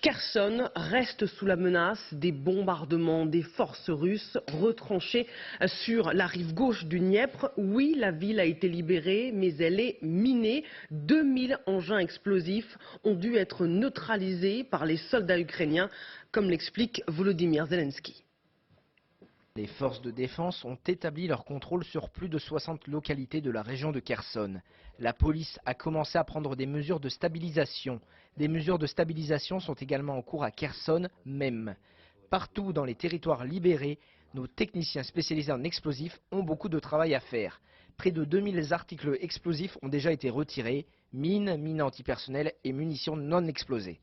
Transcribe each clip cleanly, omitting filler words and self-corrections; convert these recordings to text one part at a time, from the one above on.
Kherson reste sous la menace des bombardements des forces russes retranchées sur la rive gauche du Dniepr. Oui, la ville a été libérée, mais elle est minée. 2000 engins explosifs ont dû être neutralisés par les soldats ukrainiens, comme l'explique Volodymyr Zelensky. Les forces de défense ont établi leur contrôle sur plus de 60 localités de la région de Kherson. La police a commencé à prendre des mesures de stabilisation. Des mesures de stabilisation sont également en cours à Kherson même. Partout dans les territoires libérés, nos techniciens spécialisés en explosifs ont beaucoup de travail à faire. Près de 2000 articles explosifs ont déjà été retirés, mines antipersonnelles et munitions non explosées.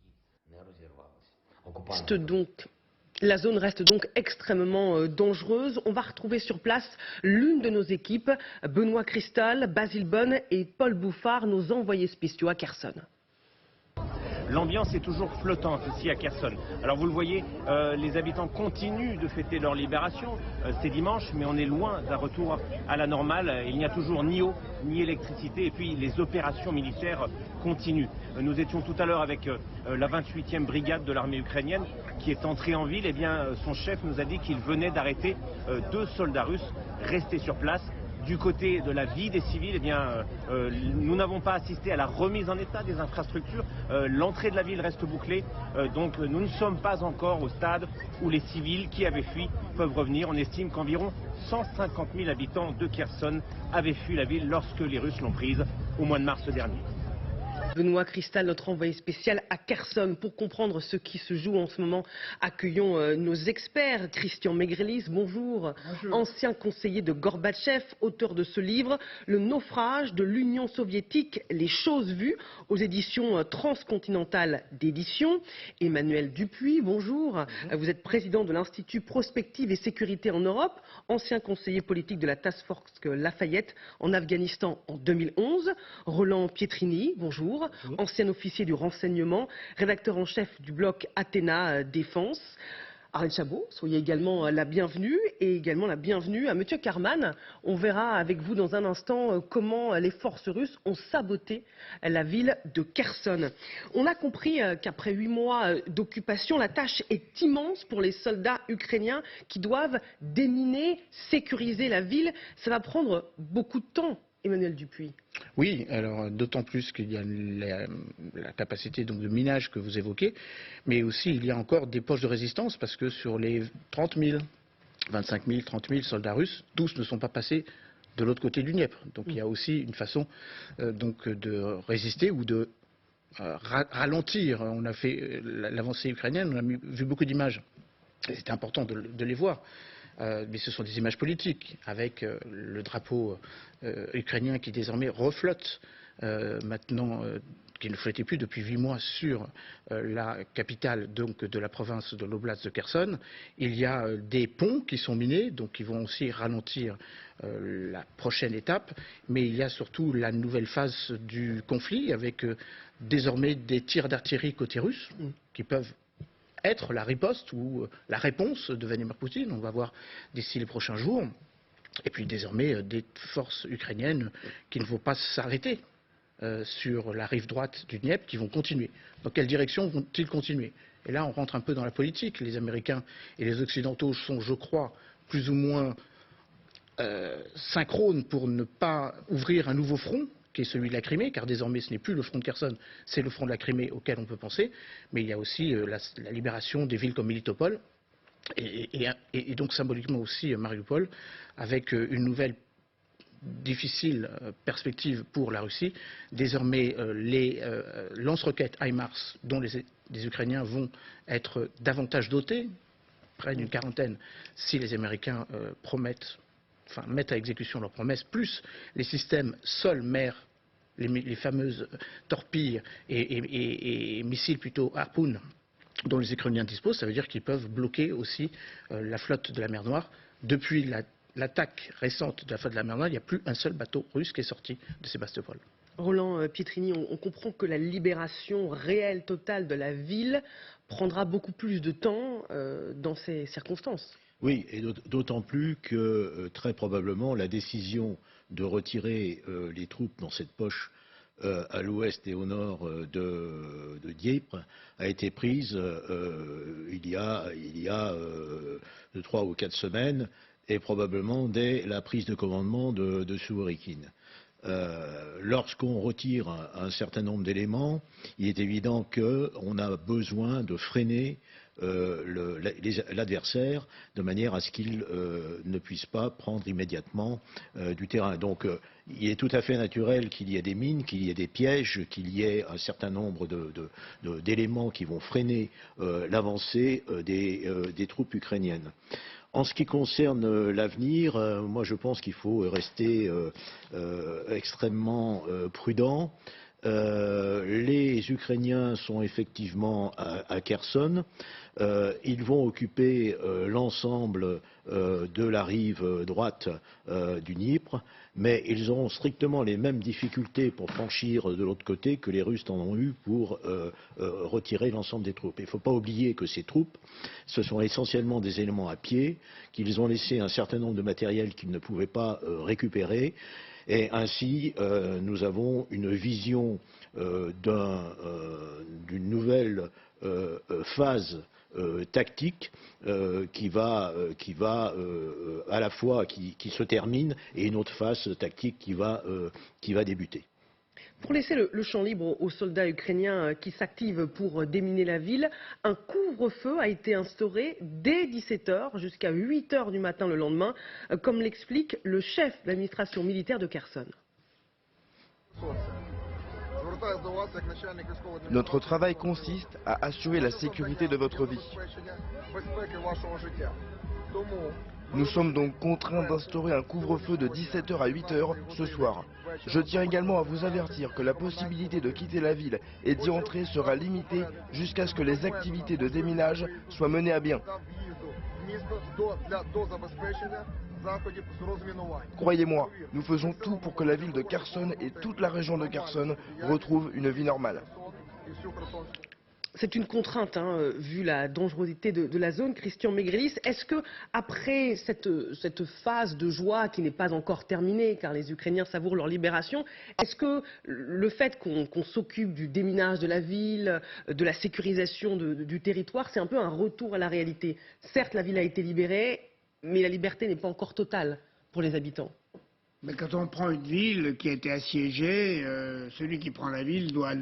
La zone reste donc extrêmement dangereuse. On va retrouver sur place l'une de nos équipes, Benoît Cristal, Basile Bonne et Paul Bouffard, nos envoyés spéciaux à Kherson. L'ambiance est toujours flottante ici à Kherson. Alors vous le voyez, les habitants continuent de fêter leur libération. C'est dimanche, mais on est loin d'un retour à la normale. Il n'y a toujours ni eau, ni électricité. Et puis les opérations militaires continuent. Nous étions tout à l'heure avec la 28e brigade de l'armée ukrainienne qui est entrée en ville. Eh bien, son chef nous a dit qu'il venait d'arrêter 2 soldats russes restés sur place. Du côté de la vie des civils, eh bien, nous n'avons pas assisté à la remise en état des infrastructures. L'entrée de la ville reste bouclée, donc nous ne sommes pas encore au stade où les civils qui avaient fui peuvent revenir. On estime qu'environ 150 000 habitants de Kherson avaient fui la ville lorsque les Russes l'ont prise au mois de mars dernier. Benoît Cristal, notre envoyé spécial à Kherson. Pour comprendre ce qui se joue en ce moment, accueillons nos experts. Christian Maigrelis, bonjour. Bonjour. Ancien conseiller de Gorbatchev, auteur de ce livre, Le naufrage de l'Union soviétique, les choses vues, aux éditions transcontinentales d'édition. Emmanuel Dupuis, bonjour. Bonjour. Vous êtes président de l'Institut Prospective et Sécurité en Europe, ancien conseiller politique de la Task Force Lafayette en Afghanistan en 2011. Roland Pietrini, bonjour. Ancien officier du renseignement, rédacteur en chef du bloc Athéna Défense. Arlette Chabot, soyez également la bienvenue et également la bienvenue à Mathieu Karman. On verra avec vous dans un instant comment les forces russes ont saboté la ville de Kherson. On a compris qu'après 8 mois d'occupation, la tâche est immense pour les soldats ukrainiens qui doivent déminer, sécuriser la ville. Ça va prendre beaucoup de temps. Emmanuel Dupuis. Oui, alors d'autant plus qu'il y a la capacité donc, de minage que vous évoquez, mais aussi il y a encore des poches de résistance parce que sur les 30 000, 25 000, 30 000 soldats russes, tous ne sont pas passés de l'autre côté du Dniepr. Donc il y a aussi une façon donc, de résister ou de ralentir. On a fait l'avancée ukrainienne, on a vu beaucoup d'images. C'était important de les voir. Mais ce sont des images politiques, avec le drapeau ukrainien qui désormais reflotte maintenant, qui ne flottait plus depuis 8 mois sur la capitale donc, de la province de l'oblast de Kherson. Il y a des ponts qui sont minés, donc qui vont aussi ralentir la prochaine étape, mais il y a surtout la nouvelle phase du conflit, avec désormais des tirs d'artillerie côté russe, qui peuvent être la riposte ou la réponse de Vladimir Poutine. On va voir d'ici les prochains jours. Et puis désormais des forces ukrainiennes qui ne vont pas s'arrêter sur la rive droite du Dniepr, qui vont continuer. Dans quelle direction vont-ils continuer? Et là on rentre un peu dans la politique. Les Américains et les Occidentaux sont, je crois, plus ou moins synchrones pour ne pas ouvrir un nouveau front, qui est celui de la Crimée, car désormais ce n'est plus le front de Kherson, c'est le front de la Crimée auquel on peut penser, mais il y a aussi la libération des villes comme Melitopol, et donc symboliquement aussi Mariupol, avec une nouvelle difficile perspective pour la Russie. Désormais, les lance-roquettes HIMARS, dont les Ukrainiens vont être davantage dotés, près d'une quarantaine, si les Américains mettent à exécution leurs promesses, plus les systèmes sol-mer, les fameuses torpilles et missiles plutôt Harpoon dont les Ukrainiens disposent. Ça veut dire qu'ils peuvent bloquer aussi la flotte de la mer Noire. Depuis l'attaque récente de la flotte de la mer Noire, il n'y a plus un seul bateau russe qui est sorti de Sébastopol. Roland Pietrini, on comprend que la libération réelle, totale de la ville prendra beaucoup plus de temps dans ces circonstances. Oui, et d'autant plus que très probablement la décision de retirer les troupes dans cette poche à l'ouest et au nord de Dniepr a été prise il y a 3 ou 4 semaines, et probablement dès la prise de commandement de Sourovikine. Lorsqu'on retire un certain nombre d'éléments, il est évident qu'on a besoin de freiner l'adversaire de manière à ce qu'il ne puisse pas prendre immédiatement du terrain. Donc il est tout à fait naturel qu'il y ait des mines, qu'il y ait des pièges, qu'il y ait un certain nombre d'éléments qui vont freiner l'avancée des troupes ukrainiennes. En ce qui concerne l'avenir, moi je pense qu'il faut rester extrêmement prudent. Les Ukrainiens sont effectivement à Kherson. Ils vont occuper l'ensemble de la rive droite du Dniepr, mais ils auront strictement les mêmes difficultés pour franchir de l'autre côté que les Russes en ont eu pour retirer l'ensemble des troupes. Il ne faut pas oublier que ces troupes, ce sont essentiellement des éléments à pied, qu'ils ont laissé un certain nombre de matériel qu'ils ne pouvaient pas récupérer. Et ainsi, nous avons une vision d'une nouvelle phase tactique qui va à la fois qui se termine, et une autre phase tactique qui va débuter. Pour laisser le champ libre aux soldats ukrainiens qui s'activent pour déminer la ville, un couvre-feu a été instauré dès 17 h jusqu'à 8 h du matin le lendemain, comme l'explique le chef de l'administration militaire de Kherson. Notre travail consiste à assurer la sécurité de votre vie. Nous sommes donc contraints d'instaurer un couvre-feu de 17 h à 8 h ce soir. Je tiens également à vous avertir que la possibilité de quitter la ville et d'y entrer sera limitée jusqu'à ce que les activités de déminage soient menées à bien. Croyez-moi, nous faisons tout pour que la ville de Kherson et toute la région de Kherson retrouvent une vie normale. C'est une contrainte, vu la dangerosité de la zone. Christian Megrellis, est-ce que après cette phase de joie qui n'est pas encore terminée, car les Ukrainiens savourent leur libération, est-ce que le fait qu'on s'occupe du déminage de la ville, de la sécurisation du territoire, c'est un peu un retour à la réalité? Certes, la ville a été libérée, mais la liberté n'est pas encore totale pour les habitants. Mais quand on prend une ville qui a été assiégée, celui qui prend la ville doit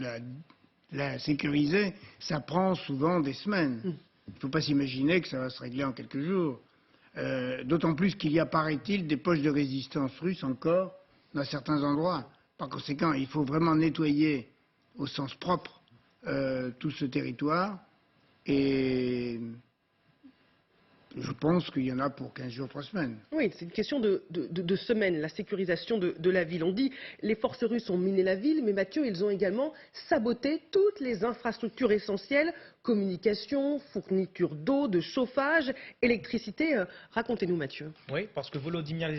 la sécuriser. Ça prend souvent des semaines. Il ne faut pas s'imaginer que ça va se régler en quelques jours. D'autant plus qu'il y a, paraît-il, des poches de résistance russes encore dans certains endroits. Par conséquent, il faut vraiment nettoyer au sens propre tout ce territoire. Et je pense qu'il y en a pour 15 jours, 3 semaines. Oui, c'est une question de semaines, la sécurisation de la ville. On dit les forces russes ont miné la ville, mais Mathieu, ils ont également saboté toutes les infrastructures essentielles, communication, fourniture d'eau, de chauffage, électricité. Racontez-nous, Mathieu. Oui, parce que Volodymyr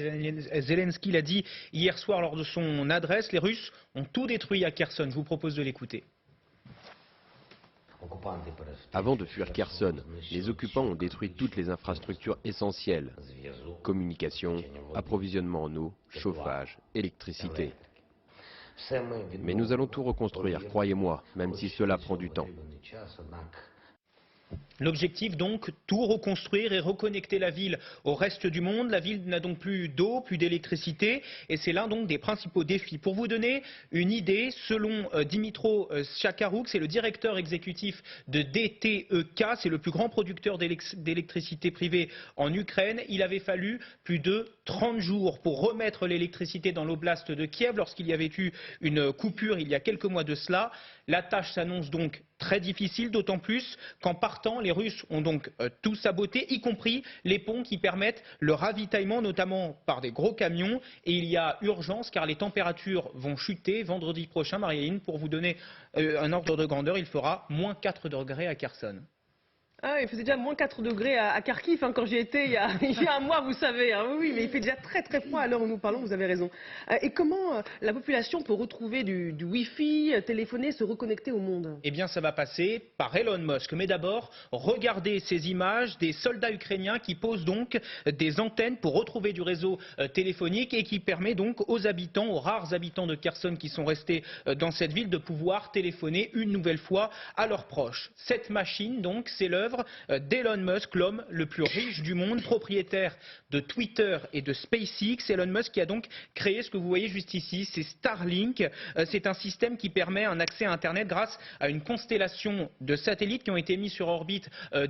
Zelensky l'a dit hier soir lors de son adresse, les Russes ont tout détruit à Kherson. Je vous propose de l'écouter. Avant de fuir Kherson, les occupants ont détruit toutes les infrastructures essentielles. Communication, approvisionnement en eau, chauffage, électricité. Mais nous allons tout reconstruire, croyez-moi, même si cela prend du temps. L'objectif donc, tout reconstruire et reconnecter la ville au reste du monde. La ville n'a donc plus d'eau, plus d'électricité, et c'est l'un donc des principaux défis. Pour vous donner une idée, selon Dimitro Shakharouk, c'est le directeur exécutif de DTEK, c'est le plus grand producteur d'électricité privée en Ukraine. Il avait fallu plus de 30 jours pour remettre l'électricité dans l'oblast de Kiev lorsqu'il y avait eu une coupure il y a quelques mois de cela. La tâche s'annonce donc très difficile, d'autant plus qu'en partant, les Russes ont donc tout saboté, y compris les ponts qui permettent le ravitaillement, notamment par des gros camions. Et il y a urgence car les températures vont chuter vendredi prochain, Marie-Hélène, pour vous donner un ordre de grandeur, il fera -4 degrés à Kherson. Ah, il faisait déjà moins 4 degrés à Kharkiv quand j'y étais il y a un mois, vous savez. Oui, mais il fait déjà très très froid à l'heure où nous parlons, vous avez raison. Et comment la population peut retrouver du Wi-Fi, téléphoner, se reconnecter au monde? Eh bien, ça va passer par Elon Musk. Mais d'abord, regardez ces images des soldats ukrainiens qui posent donc des antennes pour retrouver du réseau téléphonique et qui permet donc aux habitants, aux rares habitants de Kherson qui sont restés dans cette ville, de pouvoir téléphoner une nouvelle fois à leurs proches. Cette machine, donc, c'est l'œuvre d'Elon Musk, l'homme le plus riche du monde, propriétaire de Twitter et de SpaceX. Elon Musk qui a donc créé ce que vous voyez juste ici, c'est Starlink. C'est un système qui permet un accès à Internet grâce à une constellation de satellites qui ont été mis sur orbite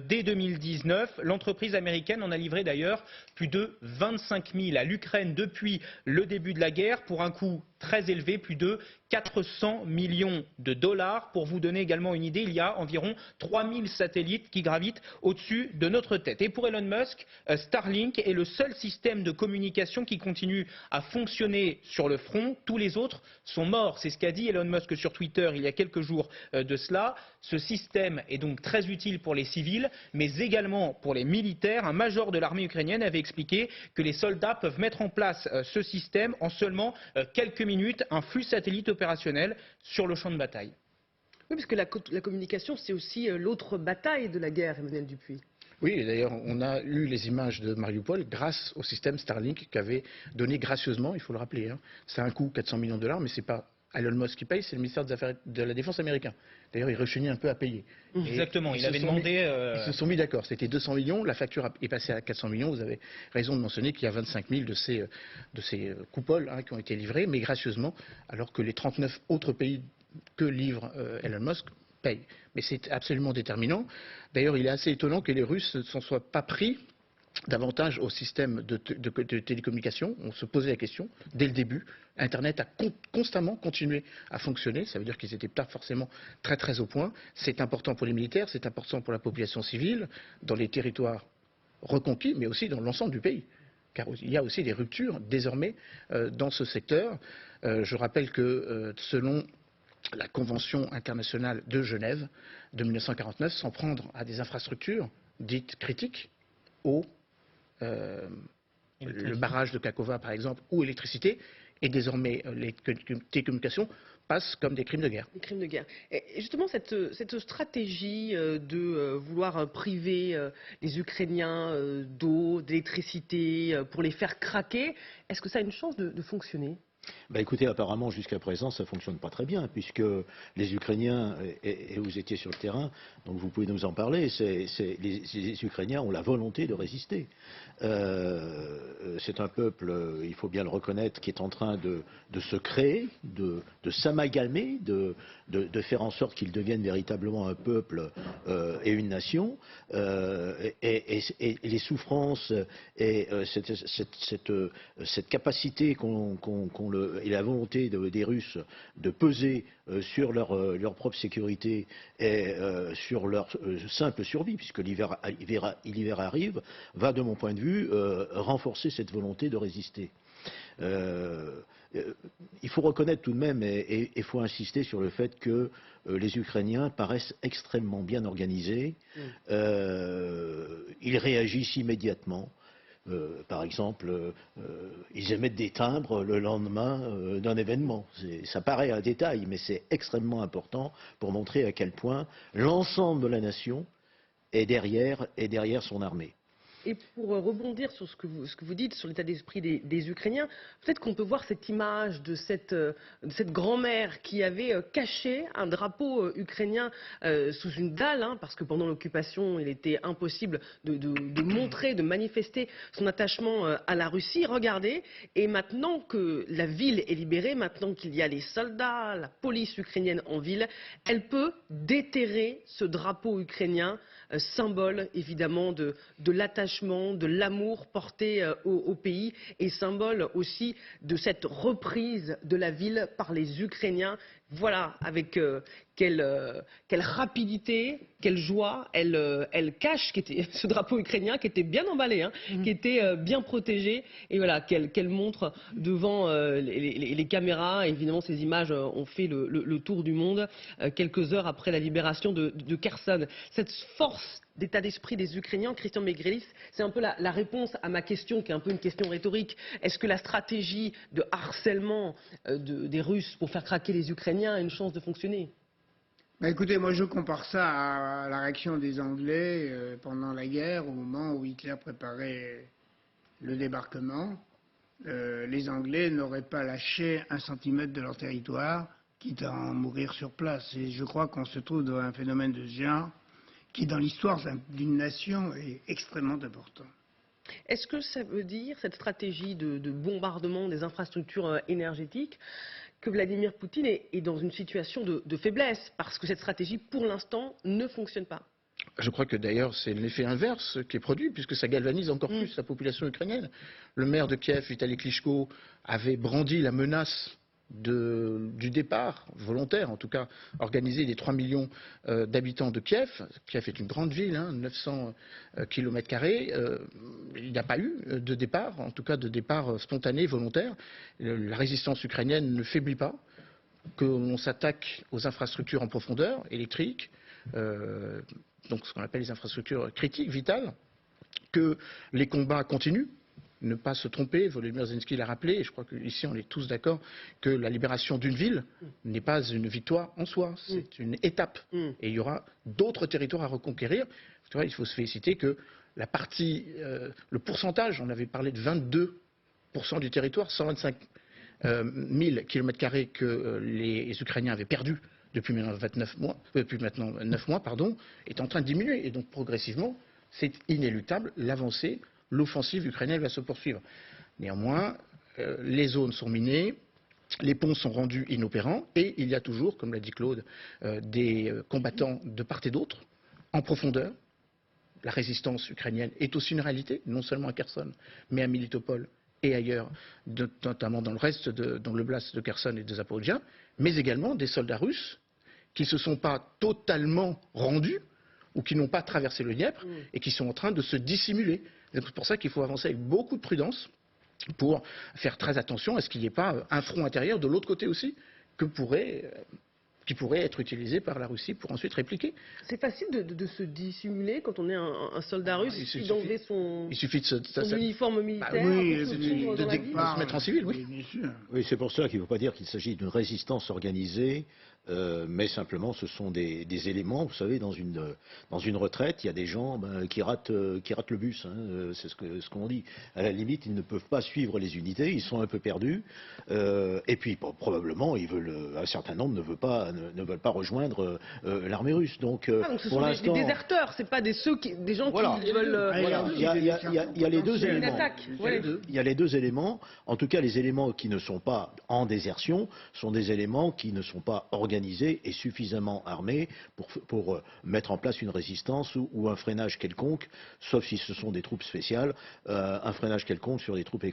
dès 2019. L'entreprise américaine en a livré d'ailleurs plus de 25 000 à l'Ukraine depuis le début de la guerre pour un coût très élevé, plus de 400 millions de dollars. Pour vous donner également une idée, il y a environ 3000 satellites qui gravitent au-dessus de notre tête. Et pour Elon Musk, Starlink est le seul système de communication qui continue à fonctionner sur le front. Tous les autres sont morts. C'est ce qu'a dit Elon Musk sur Twitter il y a quelques jours de cela. Ce système est donc très utile pour les civils, mais également pour les militaires. Un major de l'armée ukrainienne avait expliqué que les soldats peuvent mettre en place ce système en seulement quelques minutes, un flux satellite opérationnel sur le champ de bataille. Oui, parce que la communication, c'est aussi l'autre bataille de la guerre, Emmanuel Dupuis. Oui, et d'ailleurs, on a eu les images de Mariupol grâce au système Starlink qu'avait donné gracieusement, il faut le rappeler. C'est un coût 400 millions de dollars, mais ce n'est pas Elon Musk qui paye, c'est le ministère de la Défense américain. D'ailleurs, il rechignait un peu à payer. Exactement, il avait demandé... Ils se sont mis d'accord, c'était 200 millions, la facture est passée à 400 millions. Vous avez raison de mentionner qu'il y a 25 000 de ces coupoles qui ont été livrées, mais gracieusement, alors que les 39 autres pays que livre Elon Musk payent. Mais c'est absolument déterminant. D'ailleurs, il est assez étonnant que les Russes ne s'en soient pas pris davantage au système de télécommunication. On se posait la question dès le début. Internet a constamment continué à fonctionner. Ça veut dire qu'ils n'étaient pas forcément très très au point. C'est important pour les militaires, c'est important pour la population civile, dans les territoires reconquis, mais aussi dans l'ensemble du pays. Car il y a aussi des ruptures désormais dans ce secteur. Je rappelle que selon la Convention internationale de Genève de 1949, s'en prendre à des infrastructures dites critiques, le barrage de Kakhovka par exemple, ou électricité, et désormais les télécommunications passent comme des crimes de guerre. Des crimes de guerre. Et justement, cette stratégie de vouloir priver les Ukrainiens d'eau, d'électricité, pour les faire craquer, est-ce que ça a une chance de fonctionner ? Écoutez, apparemment jusqu'à présent ça ne fonctionne pas très bien, puisque les Ukrainiens, et vous étiez sur le terrain, donc vous pouvez nous en parler, les Ukrainiens ont la volonté de résister. C'est un peuple, il faut bien le reconnaître, qui est en train de se créer, de s'amalgamer, de faire en sorte qu'ils deviennent véritablement un peuple et une nation. Et les souffrances et cette capacité et la volonté des Russes de peser sur leur propre sécurité et sur leur simple survie, puisque l'hiver arrive, va, de mon point de vue, renforcer cette volonté de résister. Il faut reconnaître tout de même, et il faut insister sur le fait que les Ukrainiens paraissent extrêmement bien organisés. Ils réagissent immédiatement. Par exemple, ils émettent des timbres le lendemain d'un événement. Ça paraît un détail, mais c'est extrêmement important pour montrer à quel point l'ensemble de la nation est derrière son armée. Et pour rebondir sur ce que vous dites sur l'état d'esprit des Ukrainiens, peut-être qu'on peut voir cette image de cette grand-mère qui avait caché un drapeau ukrainien sous une dalle, parce que pendant l'occupation, il était impossible de montrer, de manifester son attachement à la Russie. Regardez, et maintenant que la ville est libérée, maintenant qu'il y a les soldats, la police ukrainienne en ville, elle peut déterrer ce drapeau ukrainien, symbole évidemment de l'attachement, de l'amour porté au pays et symbole aussi de cette reprise de la ville par les Ukrainiens Voilà avec quelle rapidité, quelle joie elle cache ce drapeau ukrainien qui était bien emballé, hein, qui était bien protégé, et voilà qu'elle montre devant les caméras. Évidemment, ces images ont fait le tour du monde quelques heures après la libération de Kherson. Cette force d'état d'esprit des Ukrainiens, Christian Megreliš, c'est un peu la réponse à ma question, qui est un peu une question rhétorique. Est-ce que la stratégie de harcèlement des Russes pour faire craquer les Ukrainiens a une chance de fonctionner? Bah écoutez, moi je compare ça à la réaction des Anglais pendant la guerre, au moment où Hitler préparait le débarquement. Les Anglais n'auraient pas lâché 1 centimètre de leur territoire, quitte à en mourir sur place. Et je crois qu'on se trouve dans un phénomène de ce genre qui, dans l'histoire d'une nation, est extrêmement important. Est-ce que ça veut dire, cette stratégie de bombardement des infrastructures énergétiques, que Vladimir Poutine est dans une situation de faiblesse, parce que cette stratégie, pour l'instant, ne fonctionne pas? Je crois que d'ailleurs c'est l'effet inverse qui est produit, puisque ça galvanise encore plus la population ukrainienne. Le maire de Kiev, Vitaly Klitschko, avait brandi la menace du départ, volontaire en tout cas, organisé des 3 millions d'habitants de Kiev. Kiev est une grande ville, 900 km². Il n'y a pas eu de départ, en tout cas de départ spontané, volontaire. La résistance ukrainienne ne faiblit pas, qu'on s'attaque aux infrastructures en profondeur, électriques, donc ce qu'on appelle les infrastructures critiques, vitales, que les combats continuent. Ne pas se tromper, Volodymyr Zelensky l'a rappelé, et je crois qu'ici on est tous d'accord que la libération d'une ville n'est pas une victoire en soi, c'est une étape. Et il y aura d'autres territoires à reconquérir. Il faut se féliciter que la partie, le pourcentage, on avait parlé de 22% du territoire, 125 000 km² que les Ukrainiens avaient perdu depuis maintenant 9 mois, est en train de diminuer. Et donc progressivement, c'est inéluctable, l'avancée, l'offensive ukrainienne va se poursuivre. Néanmoins, les zones sont minées, les ponts sont rendus inopérants, et il y a toujours, comme l'a dit Claude, des combattants de part et d'autre, en profondeur. La résistance ukrainienne est aussi une réalité, non seulement à Kherson, mais à Melitopol et ailleurs, notamment dans le reste, dans l'oblast de Kherson et de Zaporijia, mais également des soldats russes qui ne se sont pas totalement rendus, ou qui n'ont pas traversé le Dniepr, et qui sont en train de se dissimuler. C'est pour ça qu'il faut avancer avec beaucoup de prudence pour faire très attention à ce qu'il n'y ait pas un front intérieur de l'autre côté aussi qui pourrait être utilisé par la Russie pour ensuite répliquer. C'est facile de se dissimuler quand on est un soldat russe, d'enlever son uniforme militaire, de se mettre en civil. Oui, c'est pour cela qu'il ne faut pas dire qu'il s'agit d'une résistance organisée. Mais simplement, ce sont des éléments. Vous savez, dans une retraite, il y a des gens qui ratent le bus. C'est ce qu'on dit. À la limite, ils ne peuvent pas suivre les unités. Ils sont un peu perdus. Et puis, probablement, un certain nombre ne veulent pas rejoindre l'armée russe. Donc, ce sont des déserteurs. C'est pas des gens qui veulent. Il y a les deux éléments. Il y a les deux éléments. En tout cas, les éléments qui ne sont pas en désertion sont des éléments qui ne sont pas organisés et suffisamment armés pour mettre en place une résistance ou un freinage quelconque, sauf si ce sont des troupes spéciales, un freinage quelconque sur les troupes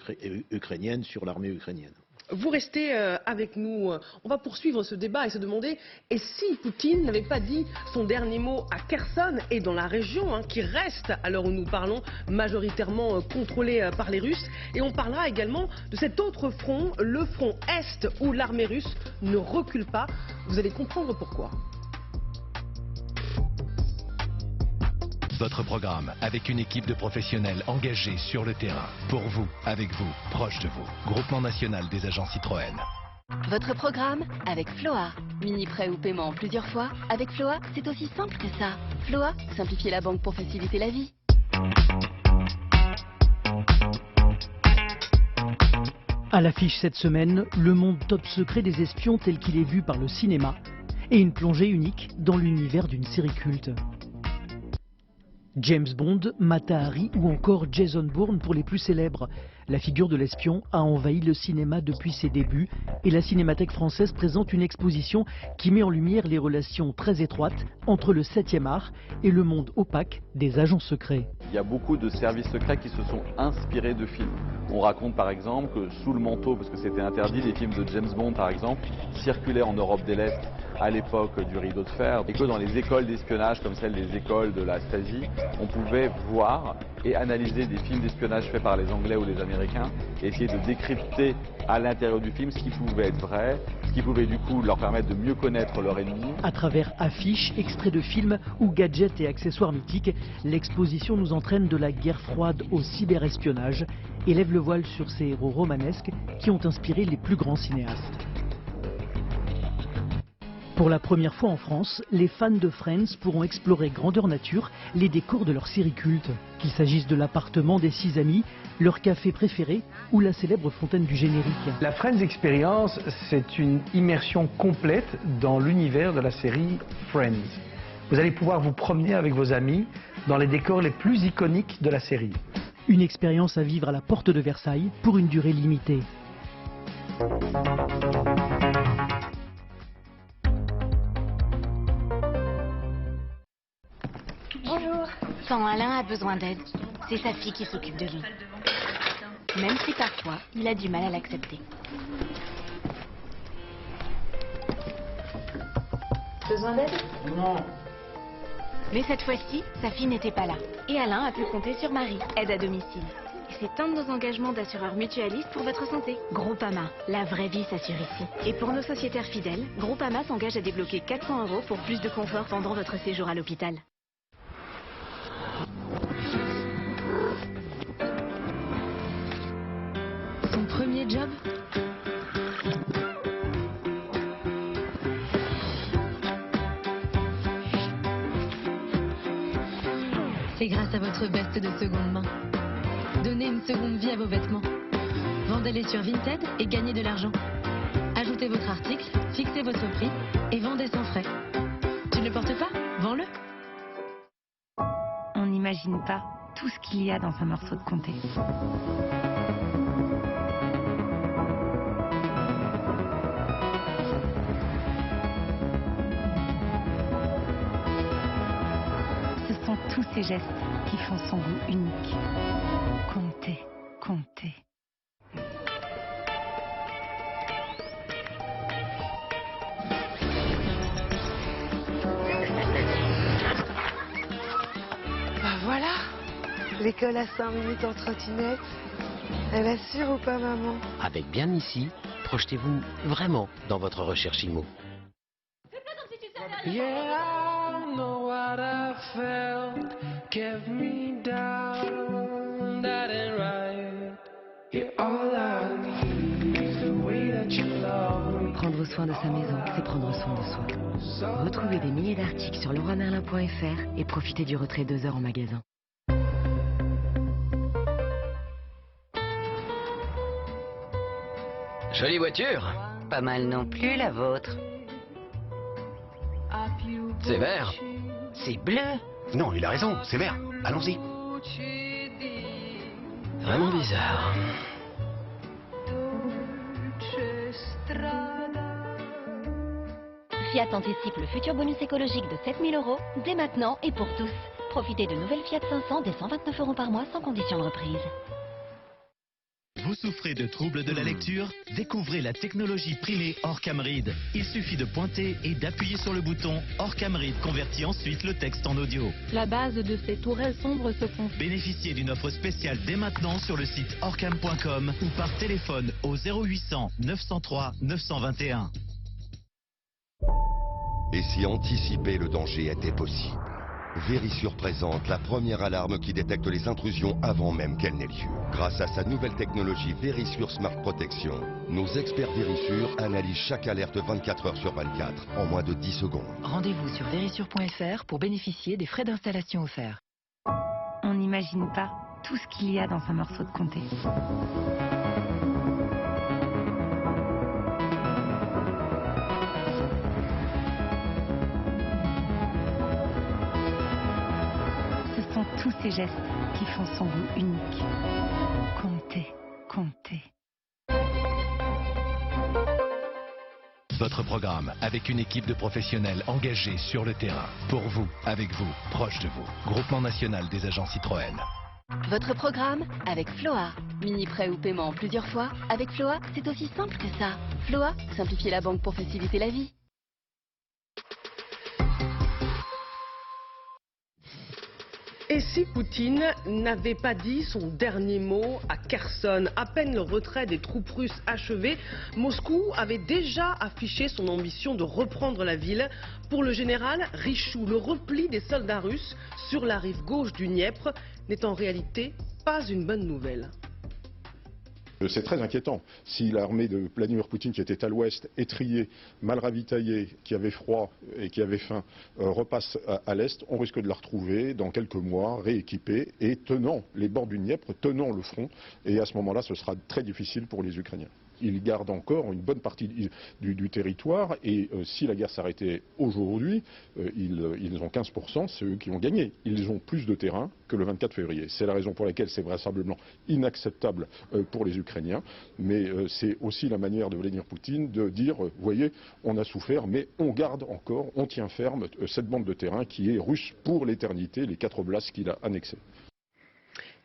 ukrainiennes, sur l'armée ukrainienne. Vous restez avec nous. On va poursuivre ce débat et se demander, et si Poutine n'avait pas dit son dernier mot à Kherson et dans la région, qui reste, à l'heure où nous parlons, majoritairement contrôlée par les Russes. Et on parlera également de cet autre front, le front Est, où l'armée russe ne recule pas. Vous allez comprendre pourquoi. Votre programme avec une équipe de professionnels engagés sur le terrain. Pour vous, avec vous, proche de vous. Groupement national des agents Citroën. Votre programme avec Floa. Mini prêt ou paiement en plusieurs fois. Avec Floa, c'est aussi simple que ça. Floa, simplifier la banque pour faciliter la vie. À l'affiche cette semaine, le monde top secret des espions tel qu'il est vu par le cinéma et une plongée unique dans l'univers d'une série culte. James Bond, Mata Hari ou encore Jason Bourne pour les plus célèbres. La figure de l'espion a envahi le cinéma depuis ses débuts et la Cinémathèque française présente une exposition qui met en lumière les relations très étroites entre le 7e art et le monde opaque des agents secrets. Il y a beaucoup de services secrets qui se sont inspirés de films. On raconte par exemple que sous le manteau, parce que c'était interdit, les films de James Bond par exemple, circulaient en Europe de l'Est à l'époque du rideau de fer, et que dans les écoles d'espionnage comme celles des écoles de la Stasi, on pouvait voir et analyser des films d'espionnage faits par les Anglais ou les Américains et essayer de décrypter à l'intérieur du film ce qui pouvait être vrai, ce qui pouvait du coup leur permettre de mieux connaître leur ennemi. À travers affiches, extraits de films ou gadgets et accessoires mythiques, l'exposition nous entraîne de la guerre froide au cyberespionnage et lève le voile sur ces héros romanesques qui ont inspiré les plus grands cinéastes. Pour la première fois en France, les fans de Friends pourront explorer grandeur nature les décors de leur série culte. Qu'il s'agisse de l'appartement des 6 amis, leur café préféré ou la célèbre fontaine du générique. La Friends Experience, c'est une immersion complète dans l'univers de la série Friends. Vous allez pouvoir vous promener avec vos amis dans les décors les plus iconiques de la série. Une expérience à vivre à la porte de Versailles pour une durée limitée. Bonjour. Quand Alain a besoin d'aide, c'est sa fille qui s'occupe de lui. Même si parfois, il a du mal à l'accepter. Besoin d'aide? Non. Mais cette fois-ci, sa fille n'était pas là. Et Alain a pu compter sur Marie, aide à domicile. Et c'est un de nos engagements d'assureurs mutualistes pour votre santé. Groupama, la vraie vie s'assure ici. Et pour nos sociétaires fidèles, Groupama s'engage à débloquer 400 € pour plus de confort pendant votre séjour à l'hôpital. Son premier job? C'est grâce à votre veste de seconde main. Donnez une seconde vie à vos vêtements. Vendez-les sur Vinted et gagnez de l'argent. Ajoutez votre article, fixez votre prix et vendez sans frais. Tu ne le portes pas? Vends-le. On n'imagine pas tout ce qu'il y a dans un morceau de comté. Ce sont tous ces gestes qui font son goût unique. Comté, comté. Bah voilà, l'école à 5 minutes en trottinette. Elle assure ou pas, maman? Avec Bien Ici, projetez-vous vraiment dans votre recherche IMO. Yeah, I know what I felt, kept me down, that ain't right. Yeah, all I need is the way that you love me. Prendre soin de sa maison, c'est prendre soin de soi. Retrouvez des milliers d'articles sur leroymerlin.fr et profitez du retrait 2 heures en magasin. Jolie voiture. Pas mal non plus la vôtre. C'est vert. C'est bleu. Non, il a raison, c'est vert. Allons-y. Vraiment bizarre. Fiat anticipe le futur bonus écologique de 7 000 € dès maintenant et pour tous. Profitez de nouvelles Fiat 500 dès 129 € par mois sans condition de reprise. Vous souffrez de troubles de la lecture? Découvrez la technologie primée Orcam Read. Il suffit de pointer et d'appuyer sur le bouton. Orcam Read convertit ensuite le texte en audio. La base de ces tourelles sombres se confond. Bénéficiez d'une offre spéciale dès maintenant sur le site orcam.com ou par téléphone au 0800 903 921. Et si anticiper le danger était possible? Verisure présente la première alarme qui détecte les intrusions avant même qu'elles n'aient lieu. Grâce à sa nouvelle technologie Verisure Smart Protection, nos experts Verisure analysent chaque alerte 24 heures sur 24 en moins de 10 secondes. Rendez-vous sur verisure.fr pour bénéficier des frais d'installation offerts. On n'imagine pas tout ce qu'il y a dans un morceau de comté. Ce sont tous ces gestes qui font son goût unique. Comté, compter. Votre programme avec une équipe de professionnels engagés sur le terrain. Pour vous, avec vous, proche de vous. Groupement national des agents Citroën. Votre programme avec Floa. Mini prêt ou paiement en plusieurs fois. Avec Floa, c'est aussi simple que ça. Floa, simplifiez la banque pour faciliter la vie. Et si Poutine n'avait pas dit son dernier mot à Kherson, à peine le retrait des troupes russes achevé, Moscou avait déjà affiché son ambition de reprendre la ville. Pour le général Richout, le repli des soldats russes sur la rive gauche du Dniepr n'est en réalité pas une bonne nouvelle. C'est très inquiétant. Si l'armée de Vladimir Poutine, qui était à l'ouest, étriée, mal ravitaillée, qui avait froid et qui avait faim, repasse à l'est, on risque de la retrouver dans quelques mois, rééquipée et tenant les bords du Dniepr, tenant le front. Et à ce moment-là, ce sera très difficile pour les Ukrainiens. Ils gardent encore une bonne partie du territoire et si la guerre s'arrêtait aujourd'hui, ils ont 15%, c'est eux qui ont gagné. Ils ont plus de terrain que le 24 février. C'est la raison pour laquelle c'est vraisemblablement inacceptable pour les Ukrainiens, mais c'est aussi la manière de Vladimir Poutine de dire, vous voyez, on a souffert, mais on garde encore, on tient ferme cette bande de terrain qui est russe pour l'éternité, les 4 oblasts qu'il a annexés.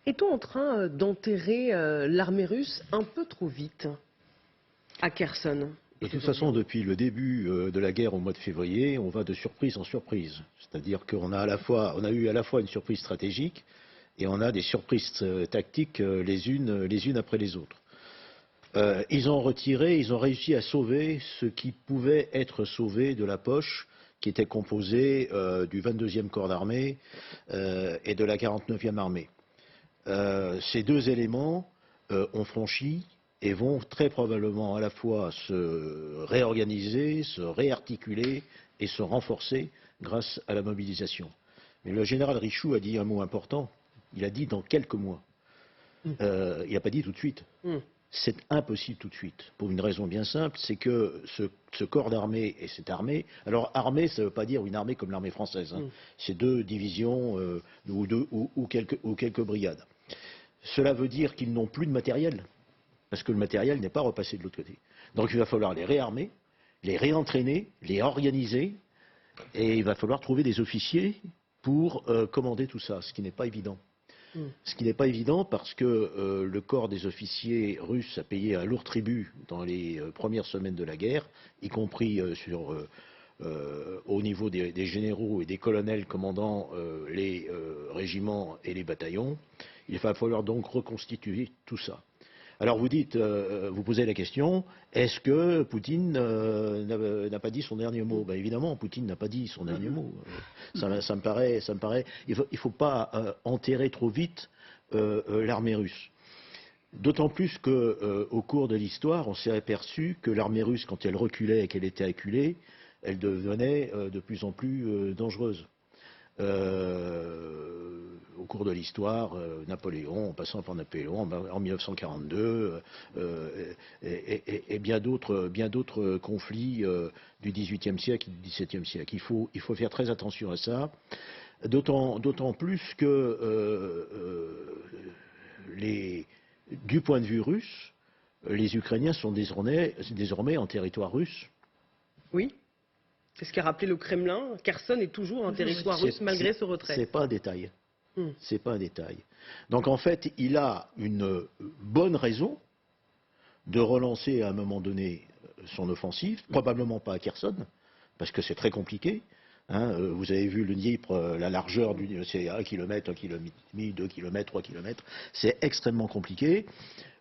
Est-on en train d'enterrer l'armée russe un peu trop vite à Kherson? De toute façon, depuis le début de la guerre au mois de février, on va de surprise en surprise. C'est-à-dire qu'on a eu à la fois une surprise stratégique et on a des surprises tactiques les unes après les autres. Ils ont réussi à sauver ce qui pouvait être sauvé de la poche qui était composée du 22e corps d'armée et de la 49e armée. Ces deux éléments ont franchi et vont très probablement à la fois se réorganiser, se réarticuler et se renforcer grâce à la mobilisation. Mais le général Richout a dit un mot important, il a dit dans quelques mois. Il n'a pas dit tout de suite. C'est impossible tout de suite, pour une raison bien simple, c'est que ce corps d'armée et cette armée, alors armée ça ne veut pas dire une armée comme l'armée française, hein. C'est 2 divisions ou quelques brigades. Cela veut dire qu'ils n'ont plus de matériel. Parce que le matériel n'est pas repassé de l'autre côté. Donc il va falloir les réarmer, les réentraîner, les organiser, et il va falloir trouver des officiers pour commander tout ça, ce qui n'est pas évident. Ce qui n'est pas évident parce que le corps des officiers russes a payé un lourd tribut dans les premières semaines de la guerre, y compris au niveau des généraux et des colonels commandant les régiments et les bataillons. Il va falloir donc reconstituer tout ça. Alors vous dites, vous posez la question, est-ce que Poutine n'a pas dit son dernier mot? Ben évidemment, Poutine n'a pas dit son dernier mot. Ça me paraît. Il ne faut pas enterrer trop vite l'armée russe. D'autant plus qu'au cours de l'histoire, on s'est aperçu que l'armée russe, quand elle reculait et qu'elle était acculée, elle devenait de plus en plus dangereuse. Au cours de l'histoire, Napoléon, en passant par Napoléon, en 1942, et bien d'autres conflits du XVIIIe siècle et du XVIIe siècle. Il faut faire très attention à ça, d'autant plus que du point de vue russe, les Ukrainiens sont désormais en territoire russe. Oui. C'est ce qu'a rappelé le Kremlin. Kherson est toujours un territoire russe malgré ce retrait. C'est pas un détail. C'est pas un détail. Donc en fait, il a une bonne raison de relancer à un moment donné son offensive, probablement pas à Kherson, parce que c'est très compliqué. Hein, vous avez vu le Dniepr, la largeur c'est 1 km, 1 km et demi, 2 km, 3 km. C'est extrêmement compliqué.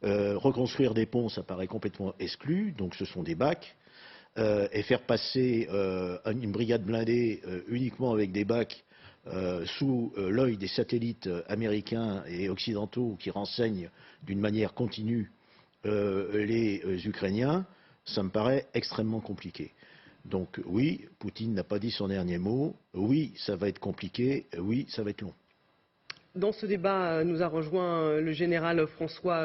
Reconstruire des ponts, ça paraît complètement exclu, donc ce sont des bacs. Et faire passer une brigade blindée uniquement avec des bacs sous l'œil des satellites américains et occidentaux qui renseignent d'une manière continue les Ukrainiens, ça me paraît extrêmement compliqué. Donc oui, Poutine n'a pas dit son dernier mot, oui, ça va être compliqué, oui, ça va être long. Dans ce débat, nous a rejoint le général François